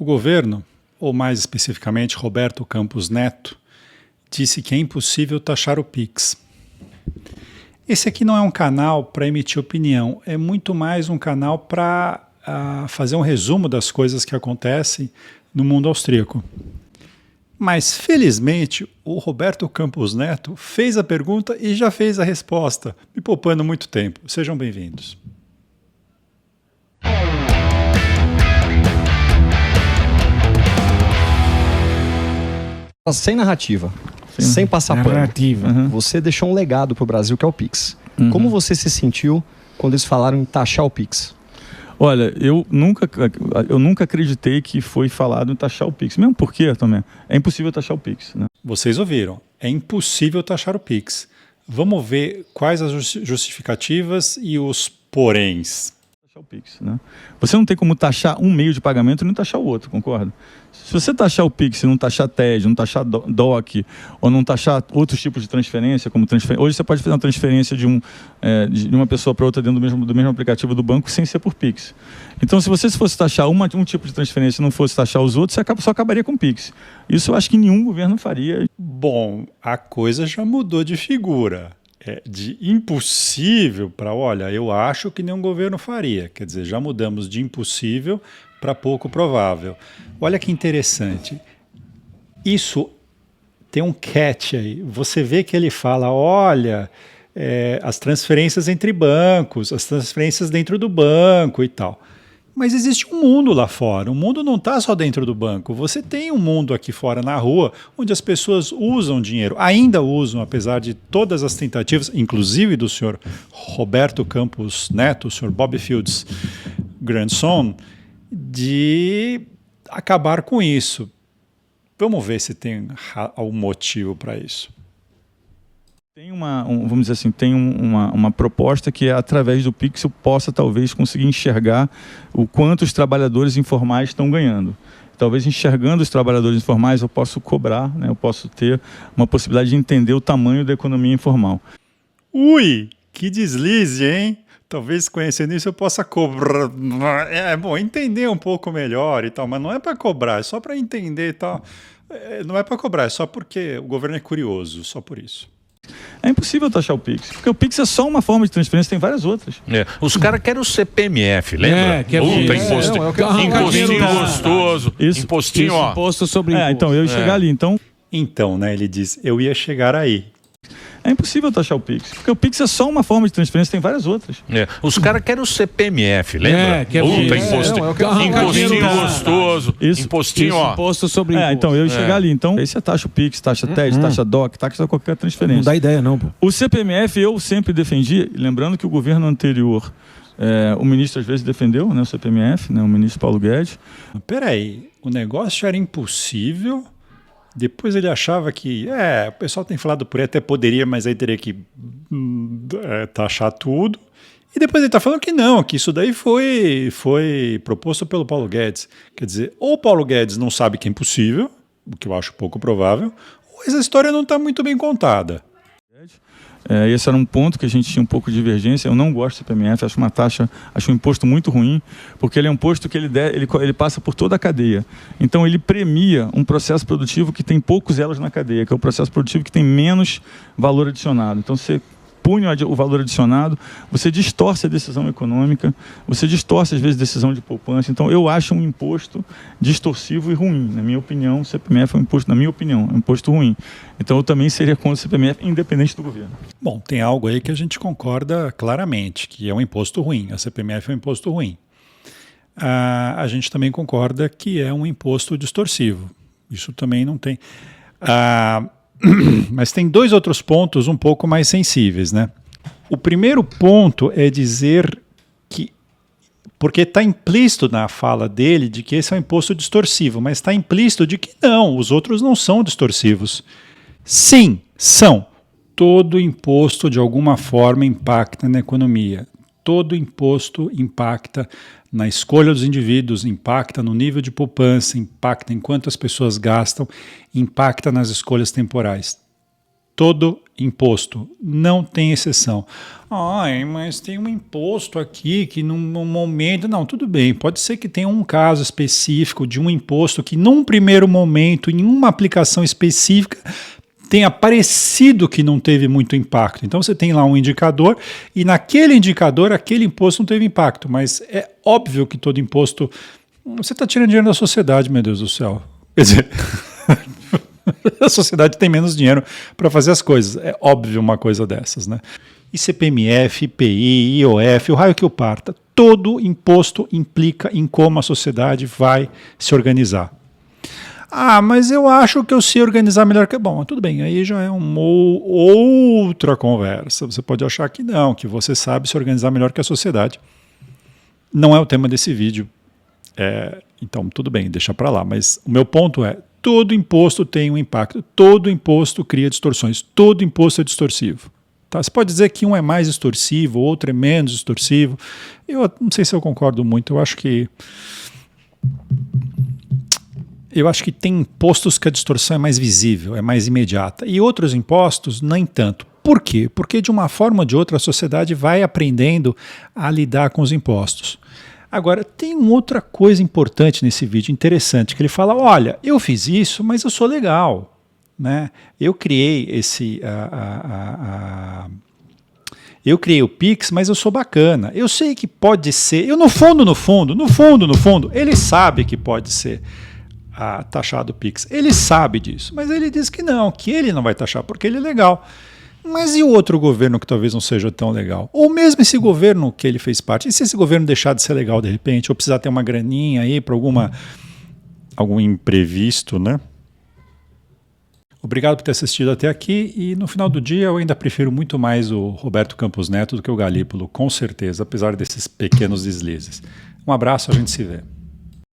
O governo, ou mais especificamente Roberto Campos Neto, disse que é impossível taxar o Pix. Esse aqui não é um canal para emitir opinião, é muito mais um canal para fazer um resumo das coisas que acontecem no mundo austríaco. Mas, felizmente, o Roberto Campos Neto fez a pergunta e já fez a resposta, me poupando muito tempo. Sejam bem-vindos. Sem narrativa, sem passar pano. Você deixou um legado para o Brasil, que é o Pix. Como você se sentiu quando eles falaram em taxar o Pix? Olha, eu nunca acreditei que foi falado em taxar o Pix. Mesmo porque, também, é impossível taxar o Pix, né? Vocês ouviram, é impossível taxar o Pix. Vamos ver quais as justificativas e os poréns. O Pix, né? Você não tem como taxar um meio de pagamento e não taxar o outro, concorda? Se você taxar o Pix e não taxar TED, não taxar DOC, ou não taxar outros tipos de transferência, como transferência. Hoje você pode fazer uma transferência de uma pessoa para outra dentro do mesmo aplicativo do banco sem ser por Pix. Então, se você fosse taxar um tipo de transferência e não fosse taxar os outros, você só acabaria com o Pix. Isso eu acho que nenhum governo faria. Bom, a coisa já mudou de figura. De impossível para, olha, eu acho que nenhum governo faria. Quer dizer, já mudamos de impossível para pouco provável. Olha que interessante. Isso tem um catch aí. Você vê que ele fala, olha, as transferências entre bancos, as transferências dentro do banco e tal. Mas existe um mundo lá fora, o mundo não está só dentro do banco, você tem um mundo aqui fora na rua, onde as pessoas usam dinheiro, ainda usam, apesar de todas as tentativas, inclusive do senhor Roberto Campos Neto, o senhor Bobby Fields grandson, de acabar com isso. Vamos ver se tem algum motivo para isso. Tem vamos dizer assim, tem uma proposta que através do Pix eu possa talvez conseguir enxergar o quanto os trabalhadores informais estão ganhando. Talvez enxergando os trabalhadores informais eu posso cobrar, né, eu posso ter uma possibilidade de entender o tamanho da economia informal. Ui, que deslize, hein? Talvez conhecendo isso eu possa cobrar. Bom, entender um pouco melhor e tal, mas não é para cobrar, é só para entender e tal. Não é para cobrar, é só porque o governo é curioso, só por isso. É impossível taxar o Pix, porque o Pix é só uma forma de transferência, tem várias outras. Os caras querem o CPMF, lembra? Impostinho gostoso, impostinho, ó. Imposto sobre imposto. Então, eu ia chegar ali, Então, né, ele diz, eu ia chegar aí. É impossível taxar o Pix, porque o Pix é só uma forma de transferência, tem várias outras. Os caras querem o CPMF, lembra? Impostinho gostoso, impostinho, ó. Imposto sobre imposto. Então, eu ia chegar ali. Então, aí você taxa o Pix, taxa TED, taxa DOC, taxa qualquer transferência. Não dá ideia, não, pô. O CPMF eu sempre defendi, lembrando que o governo anterior, o ministro às vezes defendeu, né, o CPMF, né, o ministro Paulo Guedes. Peraí, o negócio era impossível... Depois ele achava que, o pessoal tem falado por aí, até poderia, mas aí teria que taxar tudo. E depois ele está falando que não, que isso daí foi proposto pelo Paulo Guedes. Quer dizer, ou o Paulo Guedes não sabe que é impossível, o que eu acho pouco provável, ou essa história não está muito bem contada. Esse era um ponto que a gente tinha um pouco de divergência. Eu não gosto do CPMF, acho um imposto muito ruim, porque ele é um imposto que ele passa por toda a cadeia. Então ele premia um processo produtivo que tem poucos elos na cadeia, que é o processo produtivo que tem menos valor adicionado. Então você pune o valor adicionado, você distorce a decisão econômica, você distorce às vezes a decisão de poupança. Então eu acho um imposto distorsivo e ruim. Na minha opinião, o CPMF é um imposto, na minha opinião, é um imposto ruim. Então eu também seria contra o CPMF, independente do governo. Bom, tem algo aí que a gente concorda claramente, que é um imposto ruim. A CPMF é um imposto ruim. A gente também concorda que é um imposto distorsivo. Isso também não tem... Mas tem dois outros pontos um pouco mais sensíveis, né? O primeiro ponto é dizer que, porque está implícito na fala dele de que esse é um imposto distorsivo, mas está implícito de que não, os outros não são distorsivos. Sim, são. Todo imposto de alguma forma impacta na economia. Todo imposto impacta na escolha dos indivíduos, impacta no nível de poupança, impacta em quanto as pessoas gastam, impacta nas escolhas temporais. Todo imposto, não tem exceção. Ai, mas tem um imposto aqui que num momento... Não, tudo bem, pode ser que tenha um caso específico de um imposto que num primeiro momento, em uma aplicação específica, tenha parecido que não teve muito impacto. Então você tem lá um indicador e naquele indicador aquele imposto não teve impacto, mas é óbvio que todo imposto... Você está tirando dinheiro da sociedade, meu Deus do céu. Quer dizer... A sociedade tem menos dinheiro para fazer as coisas. É óbvio uma coisa dessas, né? ICPMF, IPI, IOF, o raio que o parta. Todo imposto implica em como a sociedade vai se organizar. Ah, mas eu acho que eu sei organizar melhor que... Bom, tudo bem, aí já é uma outra conversa. Você pode achar que não, que você sabe se organizar melhor que a sociedade. Não é o tema desse vídeo. Então, tudo bem, deixa para lá. Mas o meu ponto é, todo imposto tem um impacto, todo imposto cria distorções, todo imposto é distorsivo. Tá? Você pode dizer que um é mais distorsivo, outro é menos distorsivo. Eu não sei se eu concordo muito, eu acho que tem impostos que a distorção é mais visível, é mais imediata, e outros impostos nem tanto. Por quê? Porque de uma forma ou de outra a sociedade vai aprendendo a lidar com os impostos. Agora, tem uma outra coisa importante nesse vídeo, interessante, que ele fala, olha, eu fiz isso, mas eu sou legal, né? Eu criei eu criei o Pix, mas eu sou bacana. Eu sei que pode ser, no fundo, ele sabe que pode ser taxado o Pix. Ele sabe disso, mas ele diz que ele não vai taxar porque ele é legal. Mas e o outro governo que talvez não seja tão legal? Ou mesmo esse governo que ele fez parte? E se esse governo deixar de ser legal de repente, ou precisar ter uma graninha aí para algum imprevisto, né? Obrigado por ter assistido até aqui e no final do dia eu ainda prefiro muito mais o Roberto Campos Neto do que o Galípolo, com certeza, apesar desses pequenos deslizes. Um abraço, a gente se vê.